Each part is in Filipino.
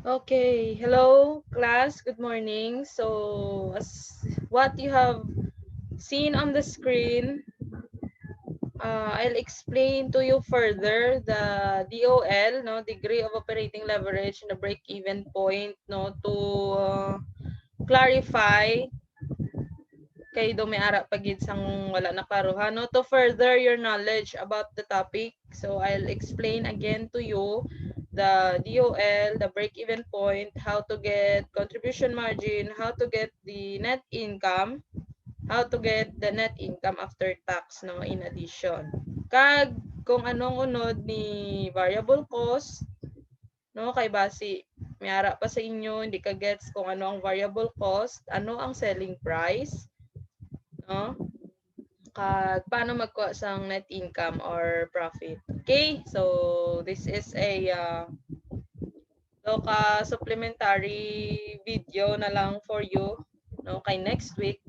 Okay, hello class, good morning. So as what you have seen on the screen, I'll explain to you further the DOL, no, degree of operating leverage and the break-even point, no, to clarify kay do may ara pagid sang wala nakaruha, no, to further your knowledge about the topic. So I'll explain again to you the DOL, the break-even point, how to get contribution margin, how to get the net income, how to get the net income after tax, no, in addition. Kag kung anong unod ni variable cost, no, kay basi may ara pa sa inyo hindi ka gets kung ano ang variable cost, ano ang selling price, no? Kag paano magkuha sang net income or profit. Okay? So this is a supplementary video na lang for you, no, kay next week.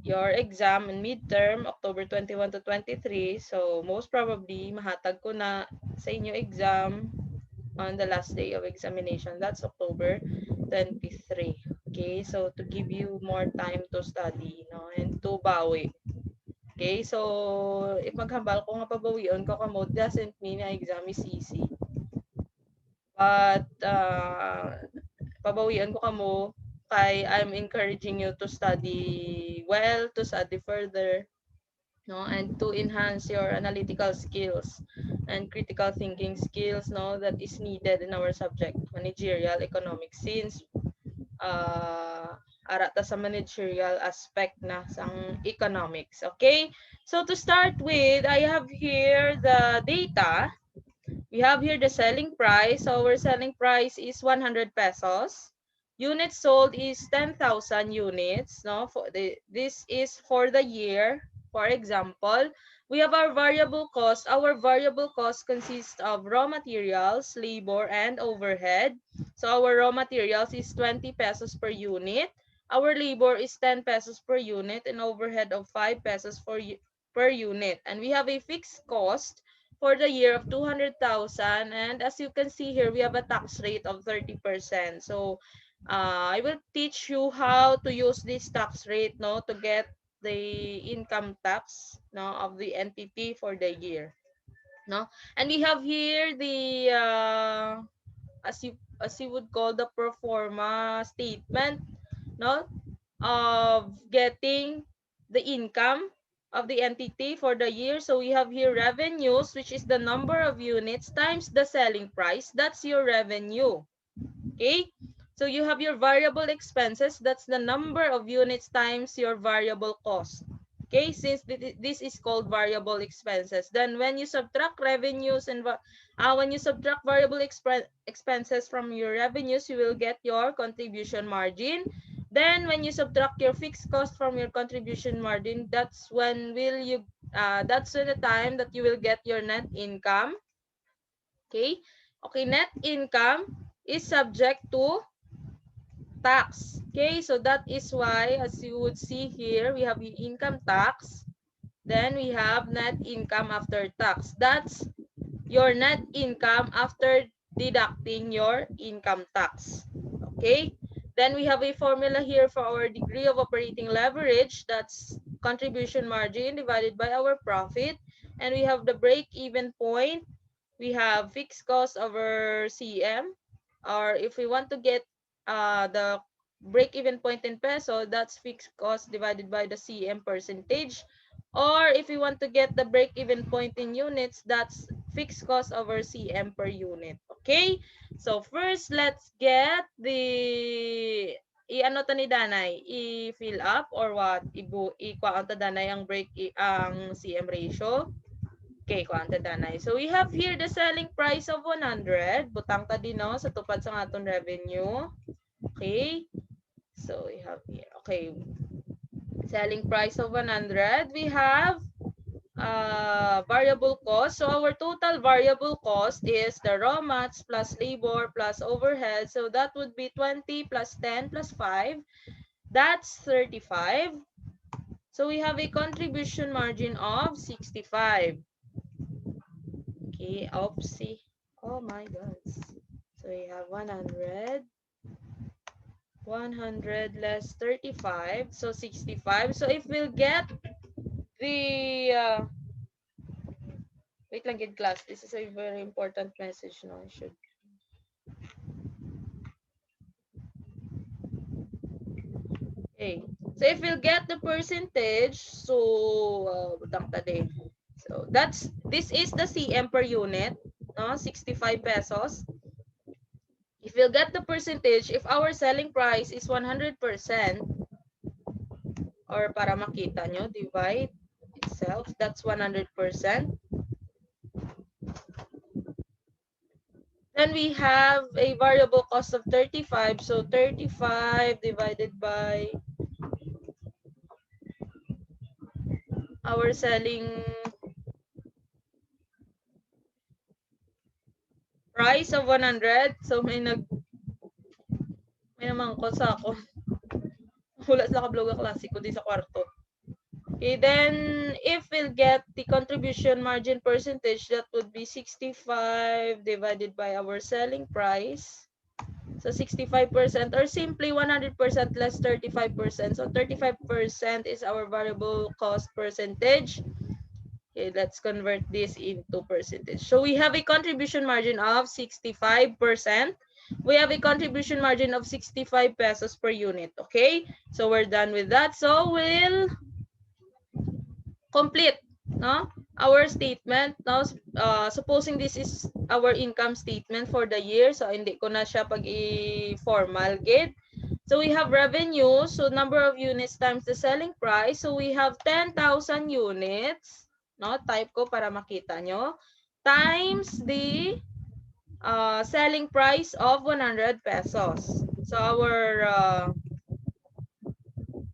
Your exam in midterm October 21 to 23. So most probably mahatag ko na sa inyo exam on the last day of examination. That's October 23. Okay? So to give you more time to study, no, and to bawi. Okay, so if maghambal ko nga pabawion ko kamo doesn't mean na exam is easy. But pabawian ko kamo kay I'm encouraging you to study well, to study further, no, and to enhance your analytical skills and critical thinking skills, no, that is needed in our subject managerial economics since ara ta sa managerial aspect na sang economics. Okay? So to start with, I have here the data. We have here the selling price. So our selling price is 100 pesos. Units sold is 10,000 units. No, this is for the year. For example, we have our variable cost. Our variable cost consists of raw materials, labor, and overhead. So our raw materials is 20 pesos per unit. Our labor is 10 pesos per unit and overhead of 5 pesos per unit. And we have a fixed cost for the year of 200,000, and as you can see here we have a tax rate of 30%. So I will teach you how to use this tax rate, no, to get the income tax, no, of the entity for the year, no. And we have here the as you would call the pro forma statement, no, of getting the income of the entity for the year. So we have here revenues, which is the number of units times the selling price. That's your revenue. Okay? So you have your variable expenses. That's the number of units times your variable cost. Okay? Since this is called variable expenses. Then when you subtract revenues and when you subtract variable expenses from your revenues, you will get your contribution margin. Then when you subtract your fixed cost from your contribution margin, that's when the time that you will get your net income. Okay? Okay, net income is subject to tax. Okay, so that is why, as you would see here, we have the income tax. Then we have net income after tax. That's your net income after deducting your income tax. Okay? Then we have a formula here for our degree of operating leverage. That's contribution margin divided by our profit. And we have the break-even point. We have fixed cost over CM. Or if we want to get the break-even point in peso, that's fixed cost divided by the CM percentage. Or if we want to get the break-even point in units, that's fixed cost over CM per unit. Okay? So first, let's get the i-ano ta ni Danay, i-fill up or what? I-kuhaan ta Danay ang ang CM ratio. Okay, kuhaan ta Danay. So we have here the selling price of 100. Butang ta din no sa tupad sa aton revenue. Okay? So we have here. Okay. Selling price of 100. We have variable cost. So our total variable cost is the raw mats plus labor plus overhead. So that would be 20 plus 10 plus 5. That's 35. So we have a contribution margin of 65. Okay, oopsie. Oh my God. So we have 100. 100 less 35, so 65. So if we'll get the wait lang in class, this is a very important message, no? I should. Okay, so if we'll get the percentage, so so this is the CM per unit, no? 65 pesos. If we'll get the percentage, if our selling price is 100%, or para makita nyo, divide itself, that's 100%. Then we have a variable cost of 35. So 35 divided by our selling price of 100. So may namangkot sa ako. Wala sa kablog ang klase ko di sa kwarto. Okay, then if we'll get the contribution margin percentage, that would be 65 divided by our selling price. So 65% or simply 100% less 35%. So 35% is our variable cost percentage. Okay, let's convert this into percentage. So we have a contribution margin of 65%. We have a contribution margin of 65 pesos per unit. Okay, so we're done with that. So we'll complete, no, our statement, no. Supposing this is our income statement for the year, so hindi ko na siya pag i-formal gid. So we have revenue, so number of units times the selling price. So we have 10,000 units, no, type ko para makita nyo, times the selling price of 100 pesos. So our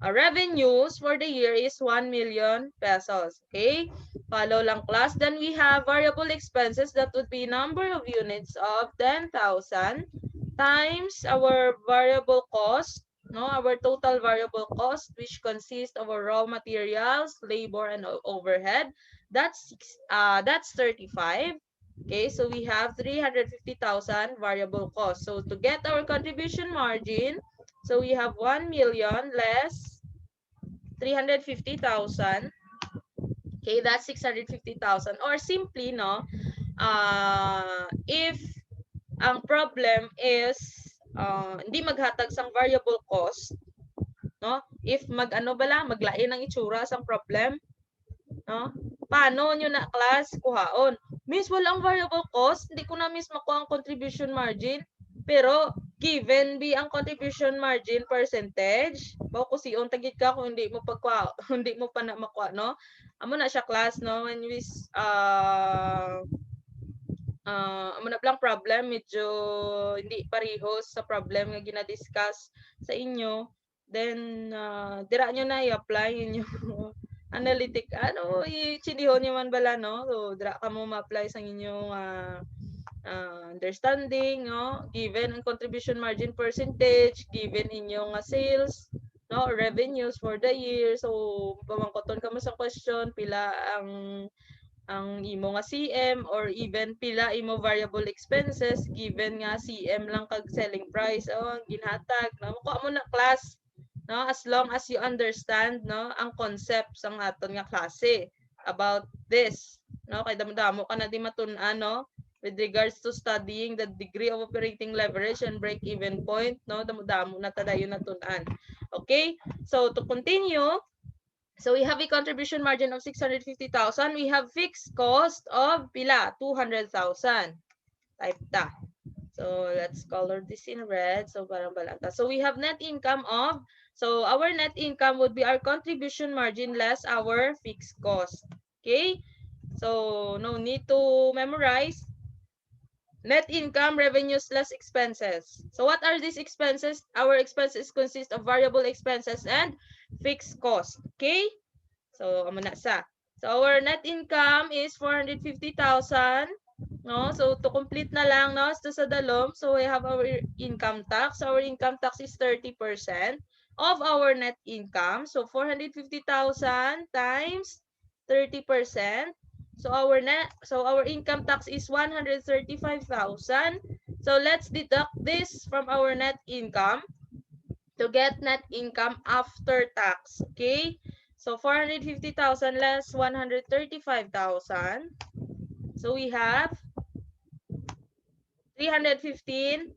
revenues for the year is 1 million pesos. Okay? Follow lang class. Then we have variable expenses. That would be number of units of 10,000 times our variable cost, no, our total variable cost, which consists of our raw materials, labor, and overhead. That's 35. Okay, so we have 350,000 variable cost. So to get our contribution margin, so we have 1 million less 350,000. Okay, that's 650,000. Or simply, no, if ang problem is hindi maghatag sang variable cost, no? If maglain ang itsura sang problem, no? Paano nyo na class kuhaon? Miss, walang variable cost, hindi ko na miss makuha ang contribution margin. Pero given be ang contribution margin percentage, bao ko siyon tagit ka kung hindi mo pagkuha, hindi mo pa na makuha, no? Amo na siya class, no? When we amo na lang problem, medyo hindi parehos sa problem nga gina-discuss sa inyo, then dira nyo na i-apply inyo analytic, i-chinihon nyo man bala, no? So dira ka mo ma-apply sa inyong understanding, no? Given ang contribution margin percentage, given inyong sales, no, revenues for the year. So pamangkoton ka mo sa question, pila ang imo nga CM, or even pila imo variable expenses given nga CM lang kag selling price, ang ginhatag, no? Makuha mo na class, no, as long as you understand, no, ang concept sang aton nga klase about this, no, kay damo-damo ka na di matun-an, no, with regards to studying the degree of operating leverage and break-even point, no, damo-damo na tadayon natun-an. Okay, so to continue, so we have a contribution margin of 650,000. We have fixed cost of pila 200,000. Type ta. So let's color this in red. So parang balanta. So we have net income of, so our net income would be our contribution margin less our fixed cost. Okay? So no need to memorize. Net income, revenues less expenses. So what are these expenses? Our expenses consist of variable expenses and fixed cost. Okay? So amo na sa. So our net income is 450,000. No? So to complete na lang, no, sa dalom, so we have our income tax. Our income tax is 30% of our net income. So 450,000 times 30%. So our income tax is 135,000. So let's deduct this from our net income to get net income after tax. Okay? So 450,000 less 135,000. So we have 315,000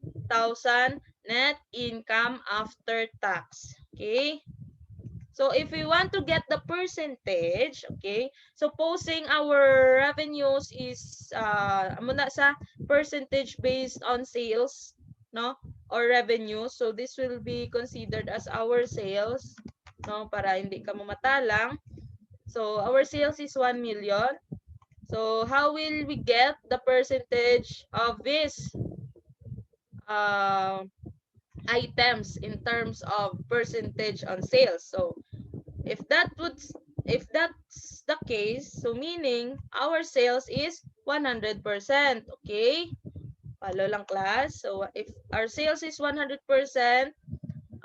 net income after tax. Okay? So if we want to get the percentage, okay, supposing our revenues is muna sa percentage based on sales, no, or revenue. So this will be considered as our sales, no, para hindi ka mamatalang. So our sales is 1 million. So how will we get the percentage of this uh, items in terms of percentage on sales? So if that's the case, so meaning our sales is 100%. Okay? Follow lang class. So if our sales is 100%,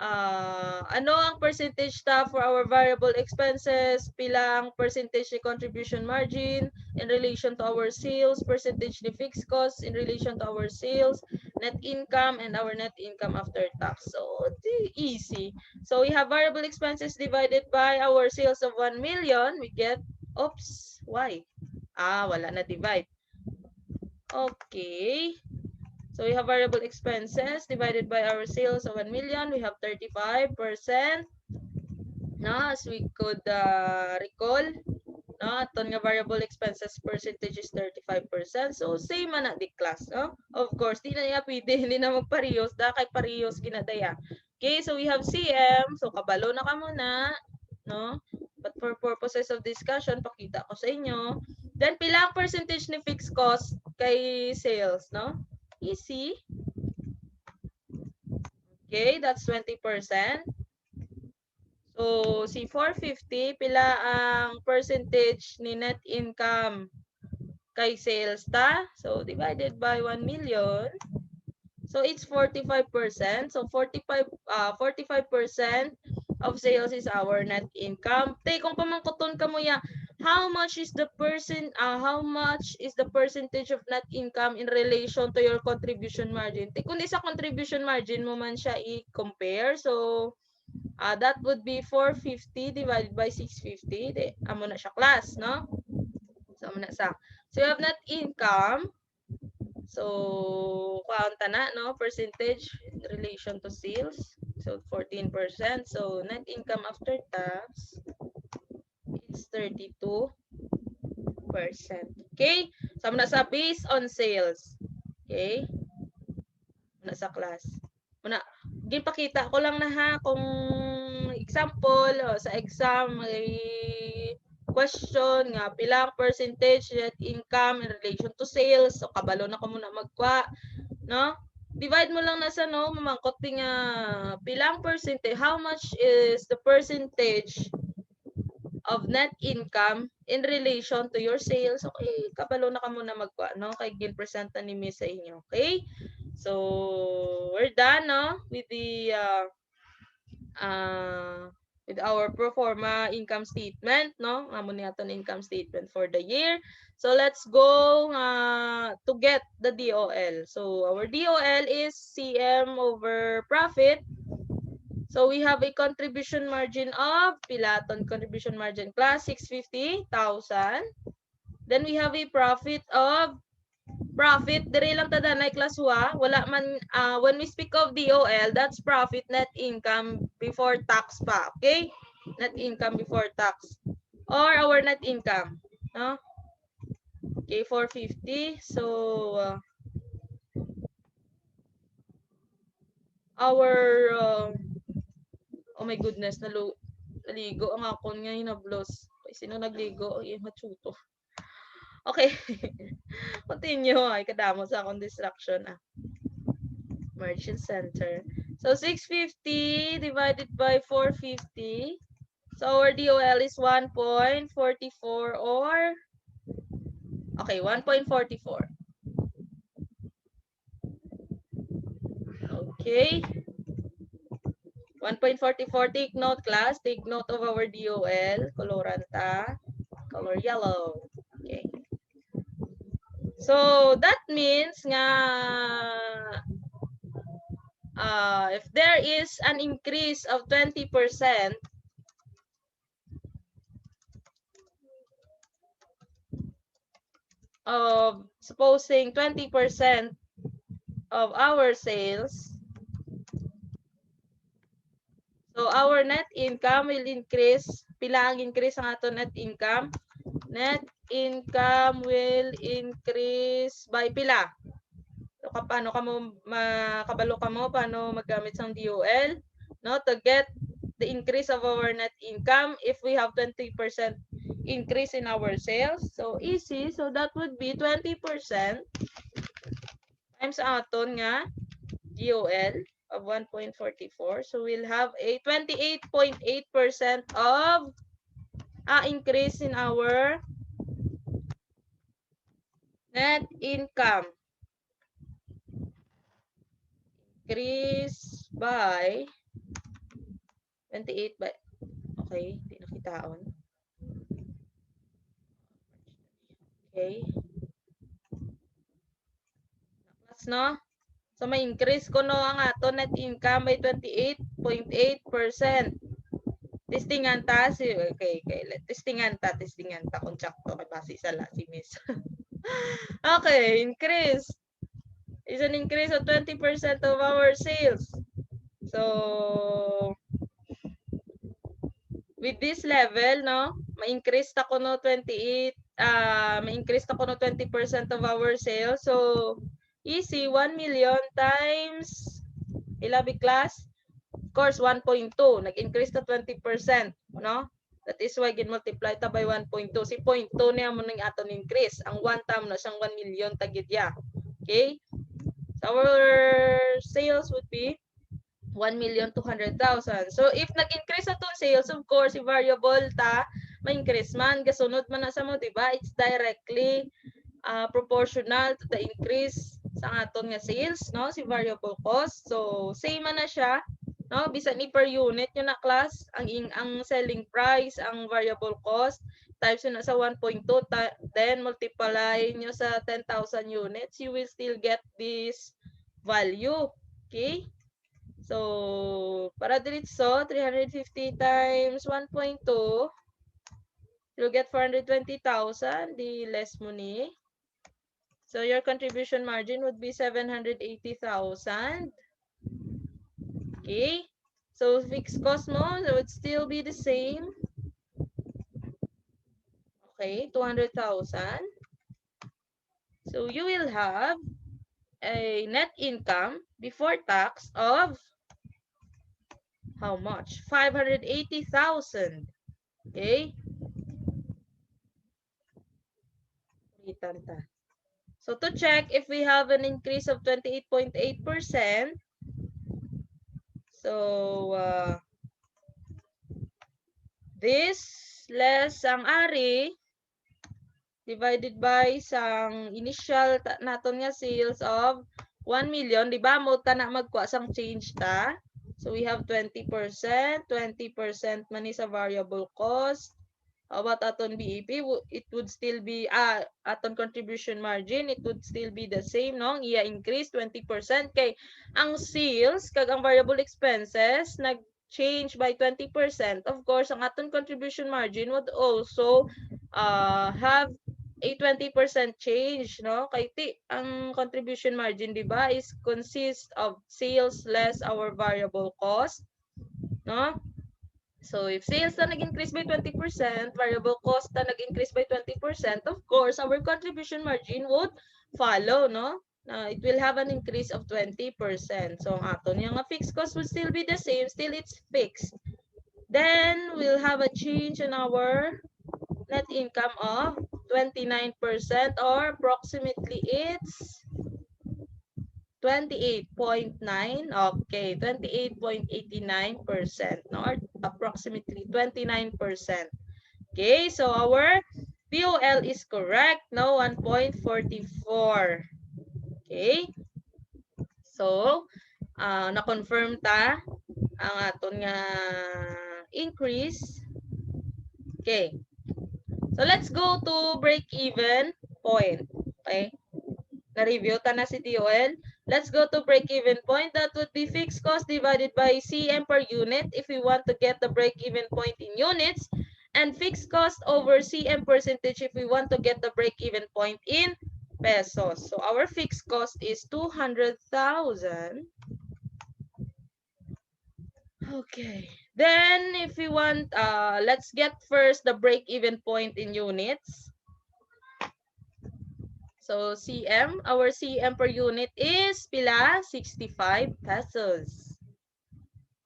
ano ang percentage ta for our variable expenses? Pila ang percentage ni contribution margin in relation to our sales, percentage ni fixed costs in relation to our sales, net income, and our net income after tax. So, easy. So, we have variable expenses divided by our sales of 1 million. We get, oops, why? Wala na divide. Okay. So we have variable expenses divided by our sales of 1 million. We have 35%. No, as we could recall, no, aton nga variable expenses percentage is 35%. So same man na di class, no? Of course, di na niya pwede, hindi na magparehos, da kay parehos ginadaya. Okay, so we have CM. So kabalo na ka muna, no? But for purposes of discussion, pakita ko sa inyo. Then pila ang percentage ni fixed cost kay sales, no? Easy. Okay, that's 20%. So, si 450, pila ang percentage ni net income kay sales ta? So, divided by 1 million. So, it's 45%. So, 45% of sales is our net income. Tay, kung pamangkuton ka mo ya, how much is the percentage of net income in relation to your contribution margin? Tay, kung di sa contribution margin mo man siya i-compare, so that would be 450 divided by 650. Di, amo na siya class, no? So, amo na sa. So, you have net income. So, kaunta na, no? Percentage in relation to sales. So, 14%. So, net income after tax is 32%. Okay? So, amo na sa based on sales. Okay? Amo na sa class. Muna, gipakita ko lang na ha kung example sa exam may question nga pilang percentage net income in relation to sales. So kabalo na ko muna magkwa, no? Divide mo lang na sa no, mamangkot nga pilang percentage, how much is the percentage of net income in relation to your sales. Okay, kabalo na ka muna magkwa, no? Kay gin-presenta ni Miss sa inyo. Okay? So, we're done, no? With our pro forma income statement, no? Amo ni aton income statement for the year. So let's go to get the DOL. So our DOL is CM over profit. So we have a contribution margin of pilaton contribution margin class 650,000. Then we have a profit of dire lang tada na class wala man when we speak of DOL, that's profit net income before tax pa, okay? Net income before tax or our net income, no? Okay, 450. So our oh my goodness, naligo ang akon nga hinablos. Sino nagligo? Ay, machuto. Okay. Continue. Ay, kadamo sa akong distraction. Merchant Center. So, 650 divided by 450. So, our DOL is 1.44 or... Okay, 1.44. Okay. 1.44. Take note, class. Take note of our DOL. Coloranta. Color yellow. Okay. So, that means nga if there is an increase of 20%, of supposing 20% of our sales, so our net income will increase. Pila ang increase ang ato net income? Net income will increase by pila. So, paano ka mo makabalo ka mo paano maggamit ng DOL, no, to get the increase of our net income if we have 20% increase in our sales. So easy. So that would be 20% times aton nga DOL of 1.44. So we'll have a 28.8% of increase in our net income. Increase by 28 by, okay, hindi nakitaon. Okay. Naklas, no? So may increase ko no ang ato net income by 28.8%. Testingan ta si okay, testingan ta kung sakto kay base sa la si Miss. Okay, increase is an increase of 20% of our sales. So with this level, no, ma-increase ta ko no 28 ma-increase ta ko no 20% of our sales. So easy, 1 million times ilabi class. Of course, 1.2. Nag-increase to 20%. No? That is why gin-multiply ta by 1.2. Si 0.2 niya mo nang aton increase. Ang 1 tam na siyang 1 million tagidya. Okay? So our sales would be 1,200,000. So if nag-increase atong sales, of course, si variable ta, ma-increase man. Gasunod man na sa mo, diba? It's directly proportional to the increase sa aton nga sales, no? Si variable cost. So same man na siya. No, bisan ni per unit yun na class, ang selling price, ang variable cost, times yun na sa 1.2, then multiply nyo sa 10,000 units, you will still get this value. Okay? So, para diretso, 350 times 1.2, you'll get 420,000, the less mo ni. So, your contribution margin would be 780,000. Okay, so fixed cost mo would still be the same. Okay, 200,000. So you will have a net income before tax of how much? 580,000. Okay. So to check if we have an increase of 28.8%, so this less ang ari divided by sang initial naton nga sales of 1 million, di ba? Mo ta na magkuha sang change ta. So we have 20%, 20% man sa variable cost. How about aton BEP? It would still be aton contribution margin, it would still be the same, no? Iya increase 20% kay ang sales kag ang variable expenses nag-change by 20%. Of course, ang aton contribution margin would also have a 20% change, no? Kay ang contribution margin, di ba, is consist of sales less our variable cost, no? So if sales na nag-increase by 20%, variable cost na nag-increase by 20%, of course, our contribution margin would follow, no? It will have an increase of 20%. So ang aton yung fixed cost will still be the same, still it's fixed. Then we'll have a change in our net income of 29% or approximately it's 28.9. Okay, 28.89%, no? Or approximately 29%. Okay, so our POL is correct, no? 1.44. Okay? So, na-confirm ta ang aton nga increase. Okay. So let's go to break-even point. Okay? Na-review ta na si TOL. Let's go to break-even point. That would be fixed cost divided by CM per unit if we want to get the break-even point in units, and fixed cost over CM percentage if we want to get the break-even point in pesos. So our fixed cost is 200,000. Okay. Then if we want, let's get first the break-even point in units. So CM, our CM per unit is pila? 65 pesos.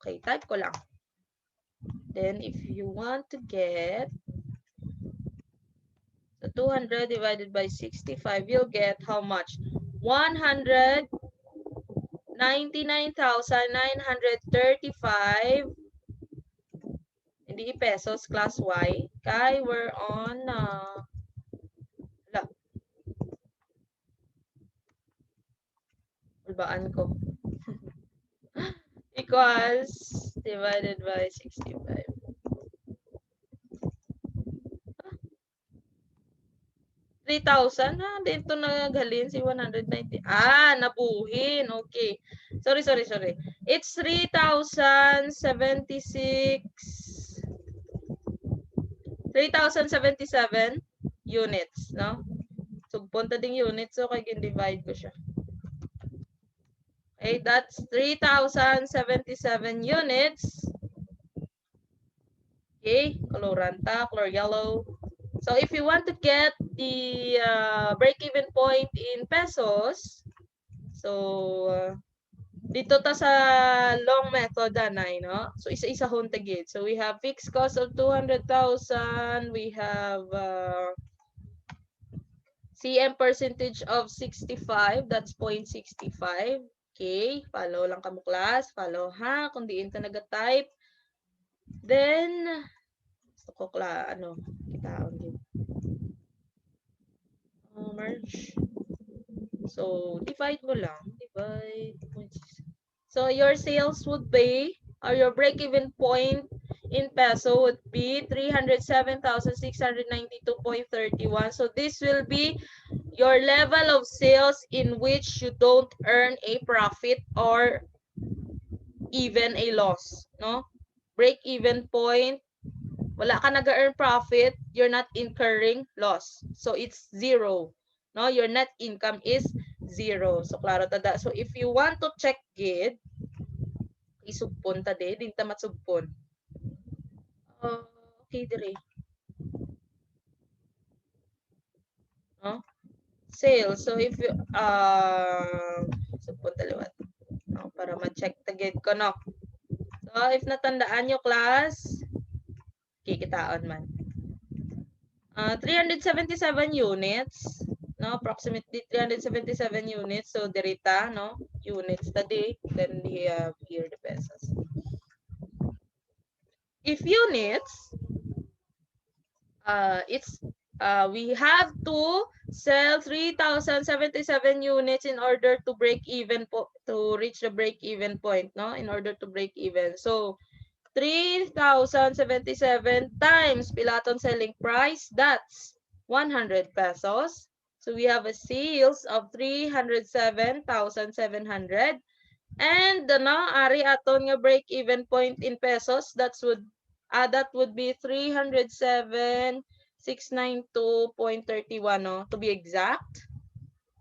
Okay, type ko lang. Then if you want to get the 200 divided by 65, you'll get how much? 199,935. Hindi pesos, class Y. Kay we're on ulbaan ko. Equals divided by 65. 3,000 ha, dito naghalin si 190. Nabuhin. Okay. Sorry. It's 3,076. 3,077 units, no? So, punta ding units, so kaya divide ko siya. Okay, that's 3,077 units. Okay, coloranta, color yellow. So if you want to get the break-even point in pesos, so dito ta sa long method anay, no? So isa-isa hon tagid. So we have fixed cost of 200,000, we have CM percentage of 65, that's 0.65. Okay, follow lang kamo class, follow ha, kung diin ta naga-type. Then gusto ko kitaon din. Merge. So, divide mo lang. Divide. So, your sales would be, or your break-even point in peso would be 307,692.31. So, this will be your level of sales in which you don't earn a profit or even a loss. No? Break-even point, wala ka nag-earn profit, you're not incurring loss. So, it's zero. No, your net income is zero. So, klaro tada. So, if you want to check gid, isugpon ta din ta matsugpon. Okay, dire. No? Sales. So, if you, sugpon taliwat. No, para ma-check ta gid ko, no? So, if natandaan nyo, class, kikitaon man. 377 units. No, approximately 377 units. So, dirita, no? Units today. Then we have here the pesos. If units, we have to sell 3,077 units in order to break even, to reach the break even point, no? In order to break even. So, 3,077 times Pilaton selling price, that's 100 pesos. So we have a sales of 307,700. And ari aton nga break even point in pesos, that would be 307,692.31, no, to be exact,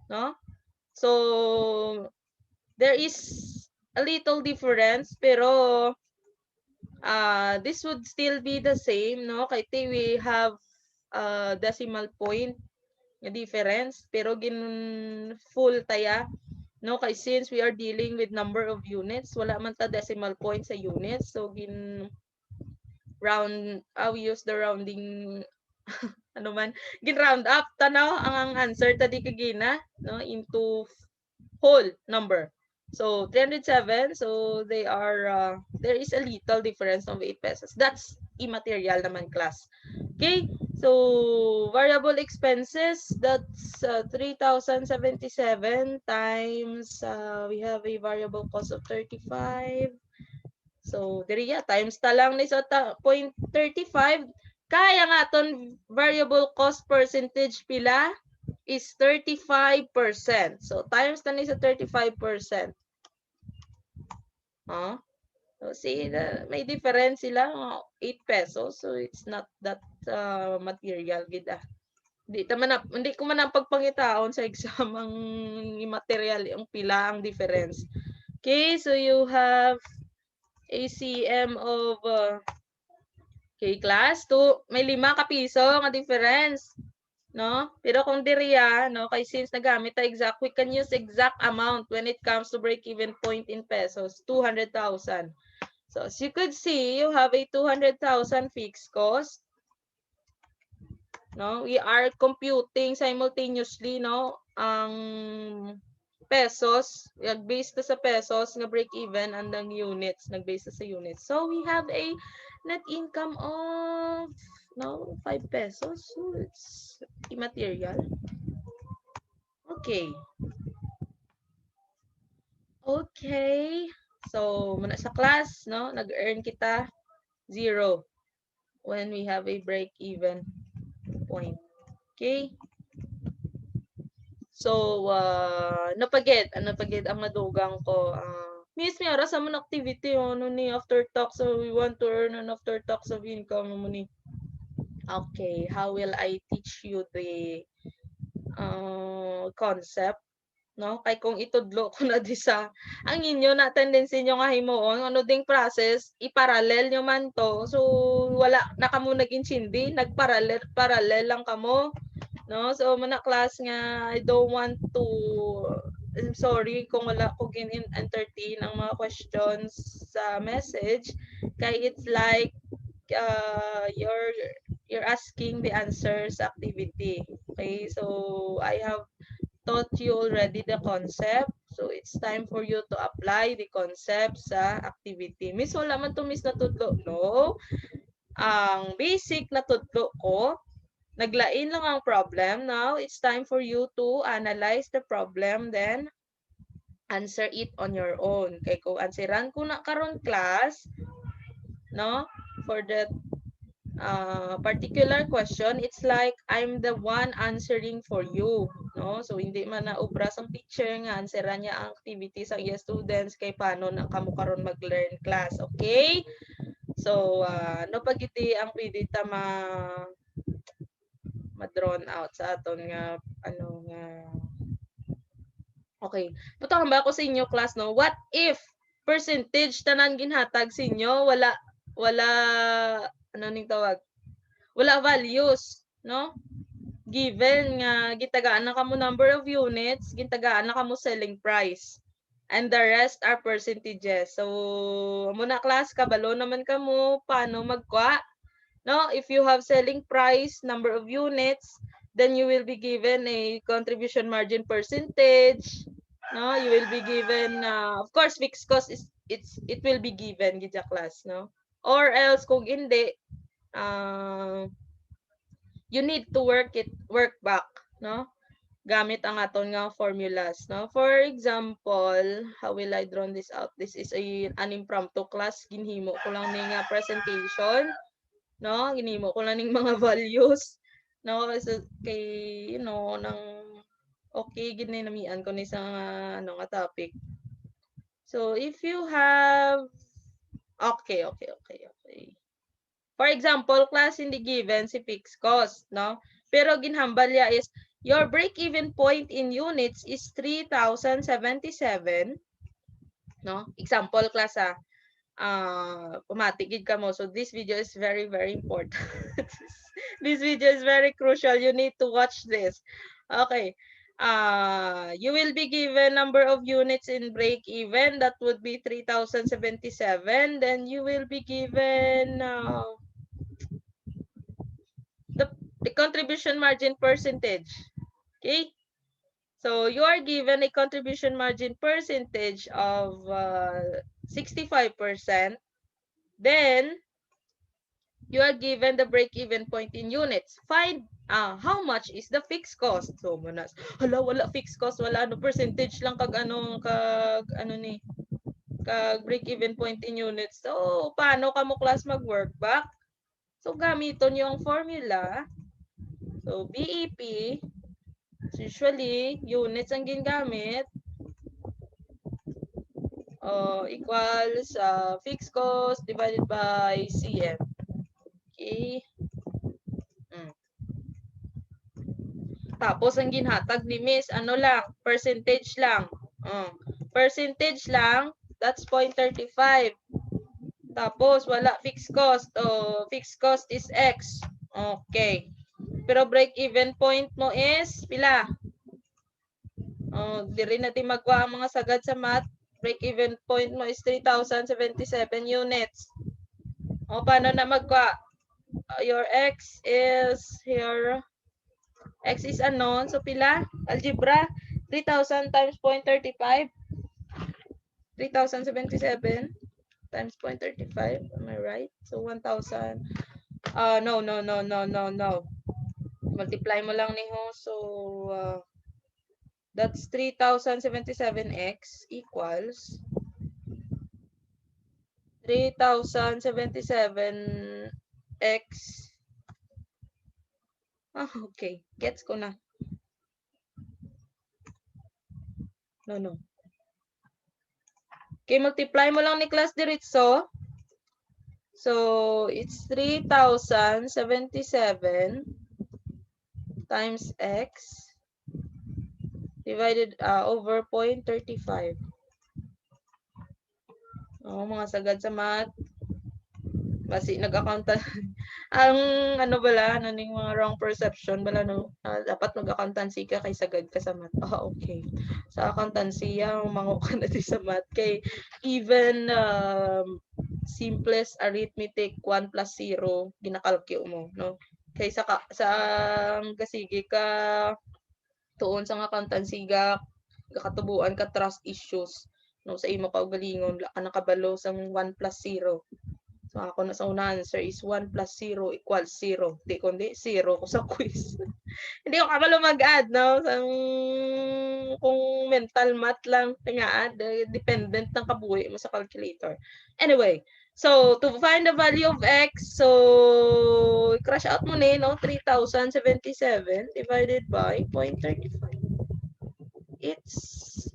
no? So there is a little difference, pero this would still be the same, no? Kay we have decimal point nga difference, pero gin full taya, no? Kay since we are dealing with number of units, wala man ta decimal point sa units, so gin round, we use the rounding gin round up tanaw ang answer ta di kagina, no, into whole number. So 307, so they are there is a little difference of 8 pesos. That's immaterial naman, class. Okay? So variable expenses, that's 3,077 times we have a variable cost of 35. So diri times ta lang ni sa 0.35. Kaya nga ton variable cost percentage pila? is 35%. So, times na ni sa 35%. Huh? So, see, may difference sila, 8 pesos. So, it's not that material. Gida. Hindi ko man ang pagpangitaon sa exam ang material, yung pila ang difference. Okay, so you have ACM of okay, class 2. May 5 ka piso nga difference. No? Pero kung diriya, no, kay since nagamit ta exact, we can use exact amount when it comes to break-even point in pesos, 200,000. So, as you could see, you have a 200,000 fixed cost. No? We are computing simultaneously, no, ang pesos, nag-base na sa pesos, nga break-even, and ang units, nag-base na sa units. So, we have a net income of, no, 5 pesos. So, it's immaterial. Okay. Okay. So, muna sa class, no, nag-earn kita 0 when we have a break-even point. Okay? So, napagid ang nadugang ko. Miss, may oras naman activity, ano ni, after talk. So, we want to earn an after tax of income mo ni. Okay, how will I teach you the concept? No, kay kung itudlo ko na di sa ang inyo na tendency nyo nga himuon ano ding process iparallel nyo man to, so wala na kamo nag-intindi, parallel lang kamo, no? So muna class nga I don't want to, I'm sorry kung wala ko entertain ang mga questions sa message, kay it's like you're asking the answers activity. Okay, so I have taught you already the concept. So, it's time for you to apply the concept sa activity. Miss, wala man to miss na tudlo. No. Ang basic na tudlo ko, naglain lang ang problem. Now, it's time for you to analyze the problem, then answer it on your own. Kaya kung answeran ko na karon class, no, for that particular question, it's like I'm the one answering for you, no? So hindi man na ubra sang teacher nga answeran niya ang activities ang iya students kay paano na kamo karon mag-learn class, okay? So no pagiti ang pwede ta ma-drawn out sa aton nga ano nga. Okay. Putang ba ako sa inyo class, no? What if percentage tanan ginhatag sa inyo wala ano ning tawag, wala values, no? Given nga gitagaan na kamo number of units, gitagaan na kamo selling price. And the rest are percentages. So, muna class, kabalo naman kamo paano magkuha. No, if you have selling price, number of units, then you will be given a contribution margin percentage. No, you will be given of course fixed cost is it will be given gid class, no? Or else kung hindi, you need to work back, no? Gamit ang aton nga formulas, no? For example, how will I draw this out? This is an impromptu class. Ginhimo ko lang ning presentation, no? Ginhimo ko lang ning mga values, no? So, kay, nang okay, ginamian ko ni sa ano nga topic. So, if you have, okay. For example, class hindi given si fixed cost, no? Pero ginhambal niya is your break-even point in units is 3,077, no? Example class pumatigid ka mo. So this video is very important. This video is very crucial. You need to watch this. Okay. You will be given number of units in break-even. That would be 3,077. Then you will be given the contribution margin percentage. Okay? So you are given a contribution margin percentage of 65%. Then you are given the break-even point in units. Find how much is the fixed cost. So manas, hala wala fixed cost, wala ano percentage lang kag break-even point in units. So paano kamo class mag-work back? So gamiton yung formula. So BEP So usually, units ang gingamit. Equals fixed cost divided by CM. Okay. Tapos, ang ginhatag ni Miss, ano lang, percentage lang. Percentage lang, that's 0.35. Tapos, wala fixed cost. Fixed cost is X. Okay. Pero break-even point mo is, pila? Di rin natin magkuha ang mga sagad sa math. Break-even point mo is 3,077 units. Paano na magkuha? Your X is here. X is unknown. So, pila? Algebra. 3,000 times 0.35. 3,077 times 0.35. Am I right? So, 1,000. No. Multiply mo lang ni ho. So, that's 3,077x equals 3,077x. Okay. Gets ko na. No. Okay, multiply mo lang ni class diretso. So, it's 3,077 times x divided over 0.35. Mga sagad sa math. Basi nag-accountant. Ang ano bala, ning mga wrong perception bala no. Dapat mag-accountancy ka kay sagad ka sa math. Okay. Sa accountancy, mango ka na di sa math kay even simplest arithmetic 1 plus 0 ginakalkyo mo, no? Kay sa gasigi ka tuon sa accountancy ga katubuan ka trust issues, no, sa imo kaugalingon la ka nakabalo sa 1 plus 0. So, ako na sa una answer is 1 plus 0 equals 0. Di kundi 0 ko sa quiz. Hindi ko kabalo mag-add, no? Kung mental math lang, nga-add, dependent ng kabuhi mo sa calculator. Anyway, so, to find the value of x, so, crash out mo ni, no? 3,077 divided by 0.35. It's,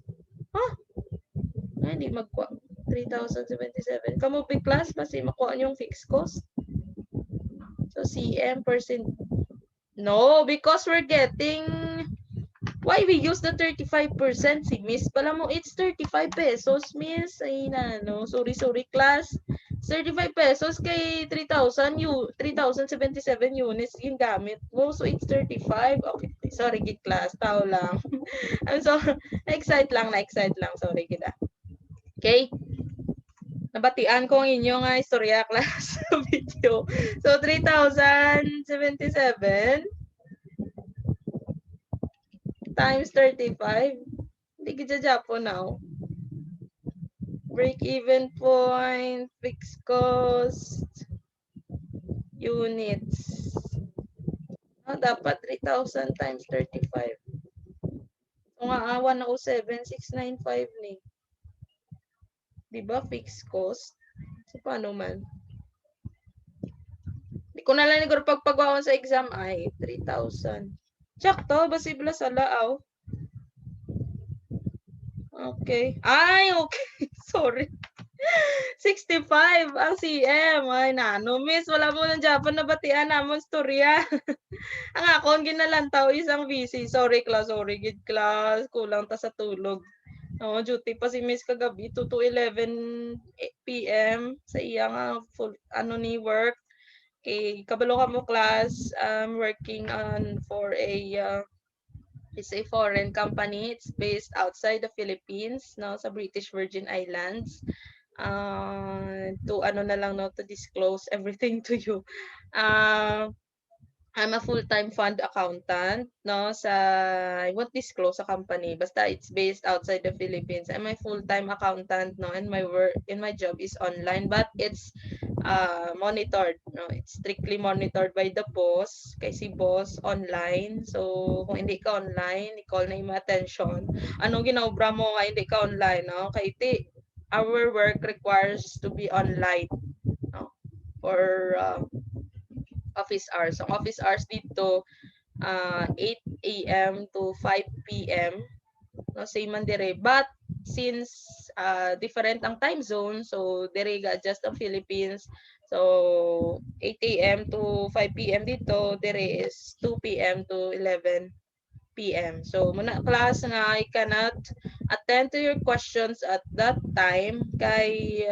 hindi magkuha. 3,077. Kamu big class, kasi makuha yung fixed cost. So, CM percent. No, because we're getting, why we use the 35%? Si Miss pala mo, it's 35 pesos, Miss. Ay na, no. Sorry, class. 35 pesos kay 3,077 units yung gamit mo. So, it's 35. Okay, sorry, gid class. Tao lang. I'm sorry. Na-excite lang. Sorry, kita. Okay? Nabatian ko ang inyong istorya class sa video. So, 3,077 times 35. Hindi kita Japo now. Break-even point, fixed cost, units. Dapat 3,000 times 35. So, nga 107,695 ni. Diba fixed cost? So, paano man? Di ko na lang siguro pagpagawan sa exam ay 3,000. Sakto, basibla sa laaw. Okay. Ay, okay. Sorry. 65 ang CM. Ay, nano, miss. Wala mo ng Japan na batian namon storya. Ang akong ginalantaw isang busy. Sorry, class. Sorry, gid class. Kulang ta sa tulog. Duty pa si miss kagabi 2 to 11 PM sa iya nga full ni work. Okay, kabalo ka mo class. I'm working on for it's a foreign company. It's based outside the Philippines, no, sa British Virgin Islands. To to disclose everything to you. I'm a full-time fund accountant, no, I won't disclose sa company, basta it's based outside the Philippines. I'm a full-time accountant, no, and my job is online, but it's monitored, no, it's strictly monitored by the boss, kay si boss online. So, kung hindi ka online, i-call na yung attention. Anong ginaobra mo nga hindi ka online, no? Kay our work requires to be online, no, for office hours. So, office hours dito, 8 a.m. to 5 p.m. No, same man dire. But since different ang time zone, so dire ga-adjust ang Philippines. So 8 a.m. to 5 p.m. dito, dire is 2 p.m. to 11 p.m. So muna class nga I cannot attend to your questions at that time kay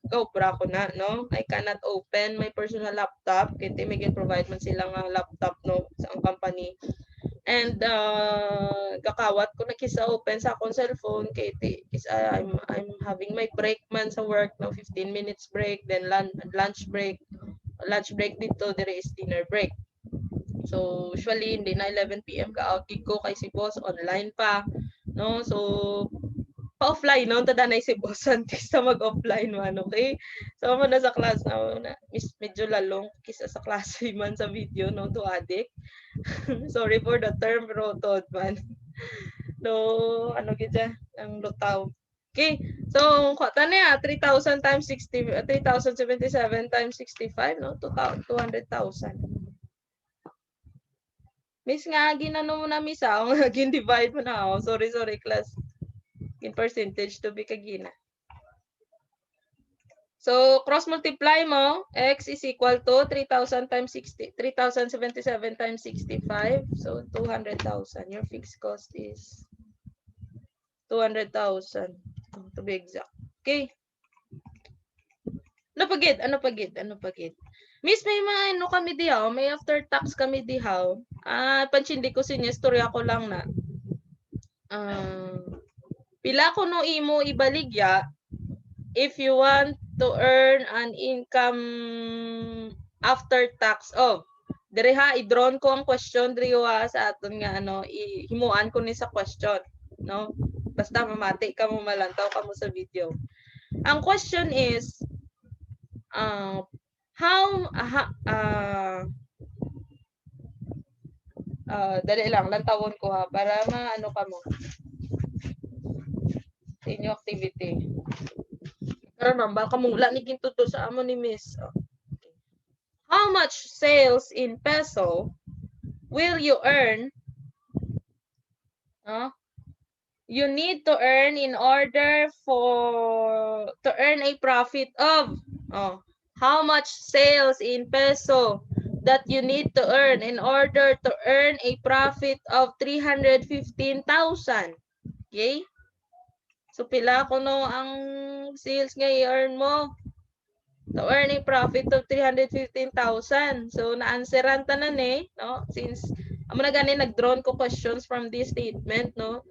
GoPro ko na, no? I cannot open my personal laptop kay may provide man sila nga laptop, no, sa ang company. And kakawat ko na kisa open sa akong cellphone kay I'm having my break man sa work, no, 15 minutes break, then lunch break dito, there is dinner break. So usually hindi na 11 p.m. ka out gig ko kay si boss online pa, no? So pa-offline no tada na si boss antes sa mag-offline man, okay? So mo na sa class na medyo lalong kisa sa klase man sa video, no, to addict. Sorry for the term pero tod man. No, ano gid ang lutaw. Okay. So kota na 3,000 times 60 3,077 times 65, no? 200,000. Miss nga, ginano mo na miss ako. Gin-divide mo na ako. Sorry, class. In percentage to be kagina. So, cross-multiply mo. X is equal to 3,000 times 60. 3,077 times 65. So, 200,000. Your fixed cost is 200,000. To be exact. Okay. Ano pagid? Miss, may mga ano kami dihaw, may after tax kami dihaw. Pansindi ko sinyo, istorya ko lang na. Pila ko no imo ibaligya if you want to earn an income after tax. Oh, dire ha, i-drone ko ang question diri sa aton nga ano, himuan ko ni sa question, no? Basta mamati ka mo malantaw ka mo sa video. Ang question is dali lang, lantawon ko ha, para maano ka mo sa inyo activity. Pero ma'am, baka mula ni gintuto sa amo ni Miss. Okay. How much sales in peso will you earn? You need to earn in order to earn a profit of how much sales in peso that you need to earn in order to earn a profit of 315,000. Okay? So pila ko no ang sales nga i-earn mo to earn a profit of 315,000. So na-answeran tanan no? Since amo na gani nag-drone ko questions from this statement, no?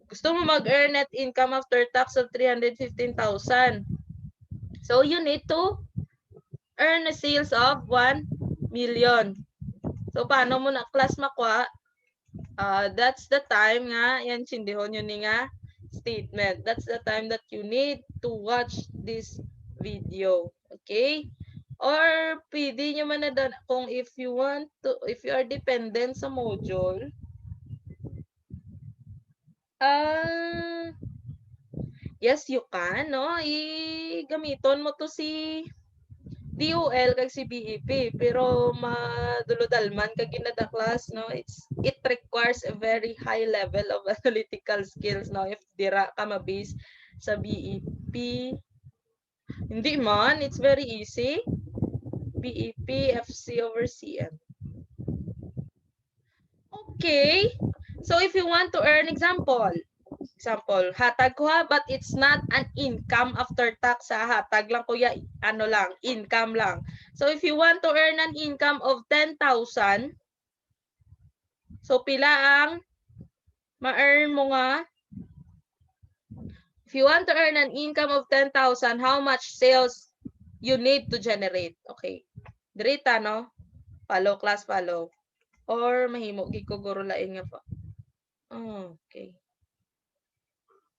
Gusto mo mag-earn net income after tax of 315,000. So you need to earn a sales of 1 million. So paano mo na class makuha? That's the time nga yan sindihon yun nga statement. That's the time that you need to watch this video. Okay? Or pwede nyo man na kung if you are dependent sa module, yes, you can, no? Gamiton mo to si DOL kag si BEP, pero madulodalman kag ginada class, no? It requires a very high level of analytical skills, no? If dira ka mabase sa BEP, hindi man, it's very easy. BEP, FC over CM. Okay. So if you want to earn example, hatag ko ha, but it's not an income after tax ha. Hatag lang kuya, ano lang, income lang. So if you want to earn an income of 10,000, so pila ang ma-earn mo nga? If you want to earn an income of 10,000, how much sales you need to generate? Okay. Dirita, no? Follow, class, follow. Or mahimo, giguguro lain nga po. Okay.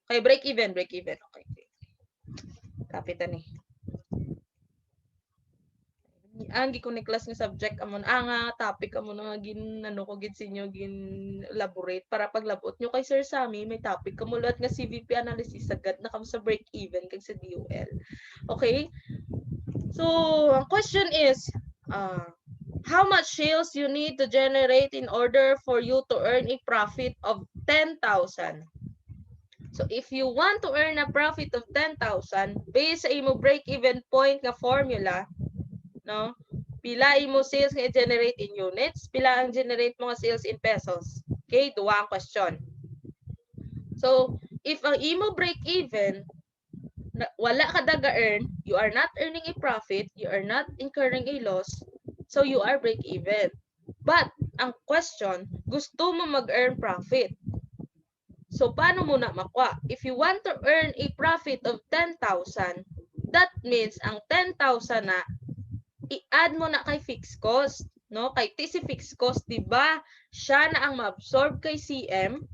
Okay, break even. Okay. Kapitan eh. Ang gi ko ni class nga subject amon nga topic amon nga gin ko gid sinyo gin elaborate para paglabot nyo kay Sir Sammy may topic kamo lahat nga CVP analysis sagad na kamo sa break even kag sa DOL. Okay? So, ang question is how much sales you need to generate in order for you to earn a profit of 10,000. So if you want to earn a profit of 10,000 based sa imo break-even point nga formula, no? Pila imo sales nga generate in units, pila ang generate mo nga sales in pesos. Okay, duwa ang question. So, if ang imo break-even wala ka daga-earn, you are not earning a profit, you are not incurring a loss, so you are break-even. But, ang question, gusto mo mag-earn profit. So, paano mo na makuha? If you want to earn a profit of 10,000, that means ang 10,000 na, i-add mo na kay fixed cost. No? Kay si fixed cost, di ba? Siya na ang ma-absorb kay CM.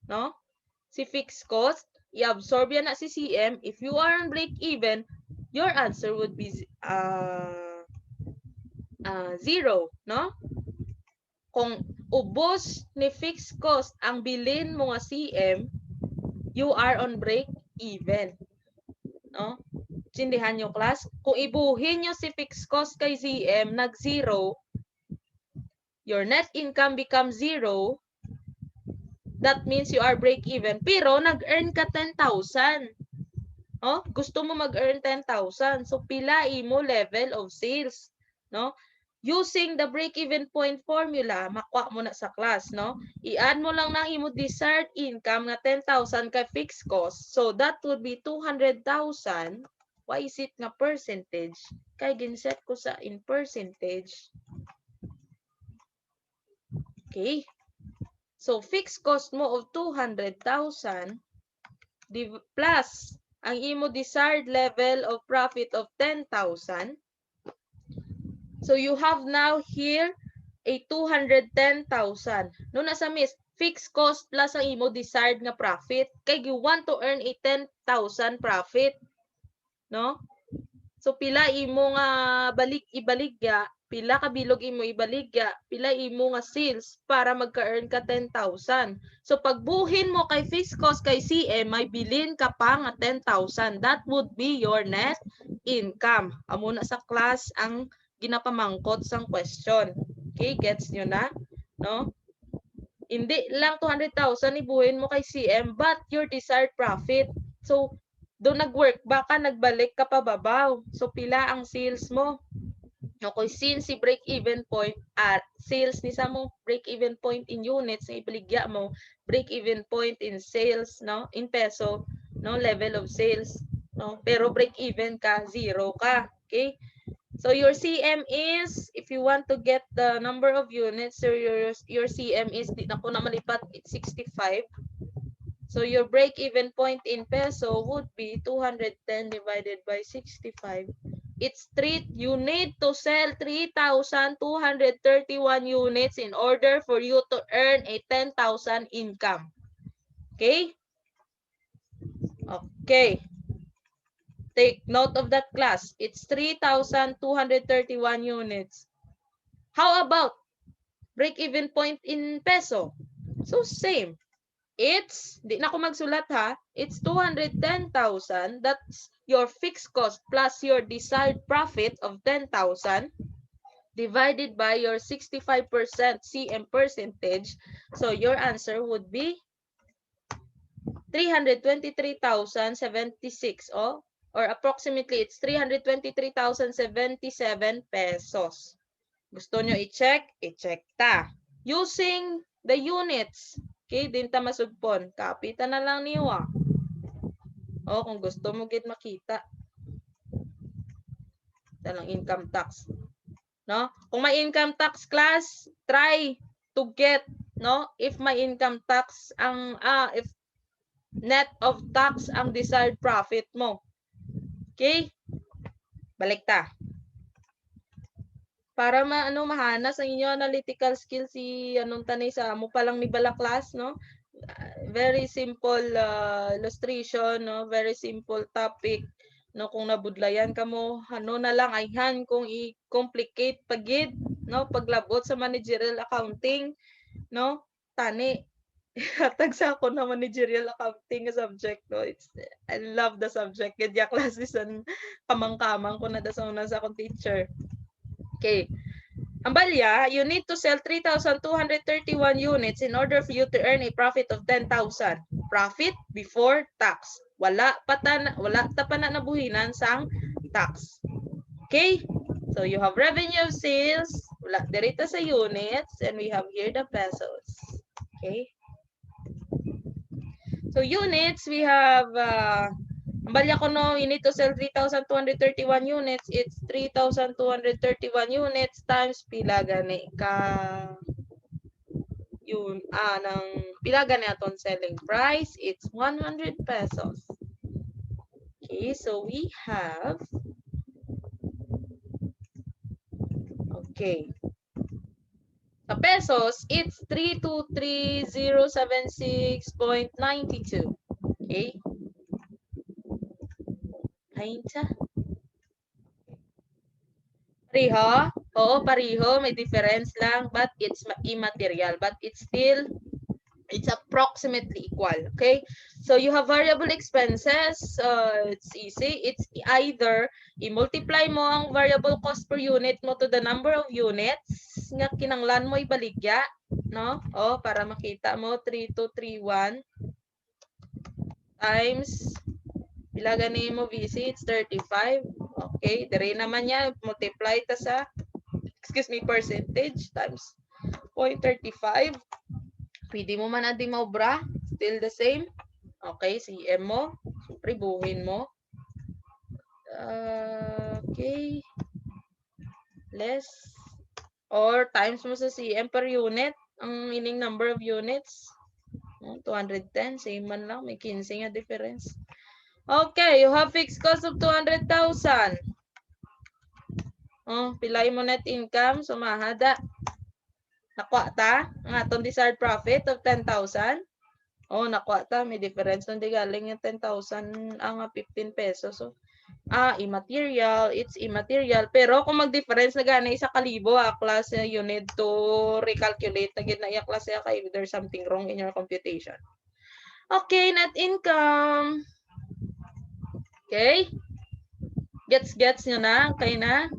No? Si fixed cost, i-absorb yan na si CM. If you are on break-even, your answer would be 0, no? Kung ubos ni fixed cost ang bilin mo nga CM, you are on break-even. No? Sindihan nyo, class? Kung ibuhin nyo si fixed cost kay CM, nag-0, your net income becomes 0, that means you are break-even. Pero nag-earn ka 10,000. Oh, gusto mo mag-earn 10,000. So, pila imo level of sales. No? Using the break-even point formula, makuha mo na sa class. No? I-add mo lang ng imo desired income na 10,000 kay fixed cost. So, that would be 200,000. Why is it nga percentage? Kaya ginset ko sa in percentage. Okay. So, fixed cost mo of 200,000 plus ang imo desired level of profit of 10,000. So, you have now here a 210,000. No, nasa miss, fixed cost plus ang imo desired nga profit. Kaya you want to earn a 10,000 profit. No? So, pila imo nga ibaligya, pila ka bilog imo ibaligya, pila imo nga sales para magka-earn ka 10,000. So, pagbuhin mo kay fixed cost kay CM, may bilin ka pa nga 10,000. That would be your net income. Amo na sa class ang ginapamangkot sang question. Okay, gets nyo na? No? Hindi lang 200,000 ibuhin mo kay CM, but your desired profit. So, doon nag-work, baka nagbalik ka pa babaw. So, pila ang sales mo. Okay, since si break-even point at sales ni sa mo, break-even point in units, na ibaligya mo, break-even point in sales, no? In peso, no? Level of sales, no? Pero break-even ka, 0 ka. Okay? So, your CM is, if you want to get the number of units, so your CM is, di na ko na malipat, it's 65. So, your break-even point in peso would be 210 divided by 65. It's you need to sell 3,231 units in order for you to earn a 10,000 income. Okay? Okay. Take note of that, class. It's 3,231 units. How about break-even point in peso? So, same. It's, di na ako magsulat ha, it's 210,000. That's your fixed cost plus your desired profit of 10,000 divided by your 65% CM percentage. So your answer would be 323,076, or approximately it's 323,077 pesos. Gusto nyo i-check? I-check ta. Using the units. Okay, din ta masugpon. Kapita na lang niwa. O, kung gusto mo gid makita. Talang income tax. No? Kung may income tax, class, try to get, no? If may income tax ang if net of tax ang desired profit mo. Okay? Balik ta. Para mahana sa inyo analytical skills si anong tanay sa mo pa lang ni bala class, no? Very simple illustration, no? Very simple topic, no? Kung nabudlayan ka mo, ano na lang ayhan kung i-complicate pagid, no? Paglabot sa managerial accounting, no? Tani hatag sa ako na managerial accounting subject, no? I love the subject. Kaya classes an kamang-kamang ko na da sa una sa akong teacher. Okay. Ambalya, you need to sell 3,231 units in order for you to earn a profit of 10,000. Profit before tax. Wala pa na nabuhinan sang tax. Okay? So you have revenue of sales, wala dirita sa units, and we have here the pesos. Okay? So units, we have Balya ko no, you need to sell 3,231 units. It's 3,231 units times pila gani ka yun ng pila gani aton selling price. It's 100 pesos. Okay, so we have sa pesos, it's 323,076.92. Okay? Ainta. Pariho? Oo, pariho. May difference lang. But it's immaterial. But it's still, it's approximately equal. Okay? So you have variable expenses. It's easy. It's either i-multiply mo ang variable cost per unit mo to the number of units nga kinanglan mo ibaligya. No? O, para makita mo, 3231 times pila gani mo VC, it's 35. Okay, dire naman niya multiply ta sa percentage times 0.35. Pwede mo man ading maubra, still the same. Okay, CM mo, siyempre buhin mo. Okay. Less or times mo sa CM per unit, ang meaning number of units. 210, same man lang, may 15 nga difference. Okay, you have fixed cost of 200,000. Oh, pilay mo net income, sumahada. Nakuha ta ang atong desired profit of 10,000. Oh, nakuha ta, may difference nun di galing yung 10,000 ang 15 pesos. So, immaterial, it's immaterial. Pero kung mag-difference na gana isa kalibo, class, you need to recalculate na gina iya class kay if there's something wrong in your computation. Okay, net income. Okay? Gets nyo na? Okay na?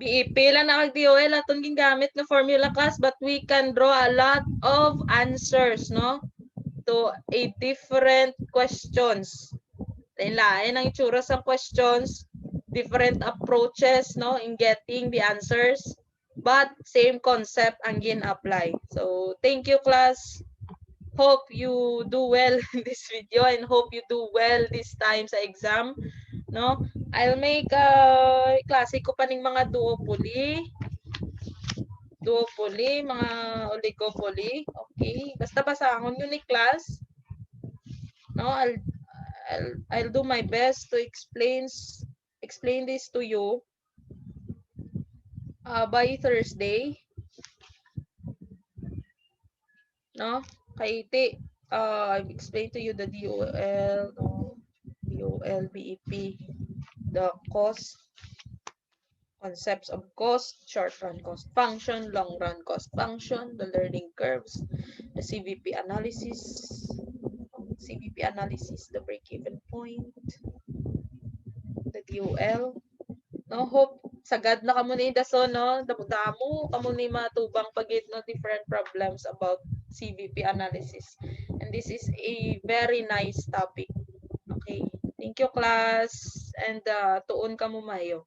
BEP lang na mag-DOL atong gingamit na formula class, but we can draw a lot of answers, no? To a different questions. Lain ang itsura sa questions, different approaches, no, in getting the answers, but same concept ang gin-apply. So, thank you class. Hope you do well in this video and hope you do well this time sa exam, no? I'll make klase ko pa ning mga duopoly, mga oligopoly. Okay, basta basahon yun ni class. No, I'll do my best to explain this to you by Thursday. No, kay iti I've explained to you the DOL, BEP, the cost, concepts of cost, short-run cost function, long-run cost function, the learning curves, the CVP analysis, the break-even point, the DOL. No, hope sagad na kamo ni daso, no, damo kamo ni matubang pagit no different problems about CVP analysis, and this is a very nice topic. Okay, thank you class, and tuon kamo mayo.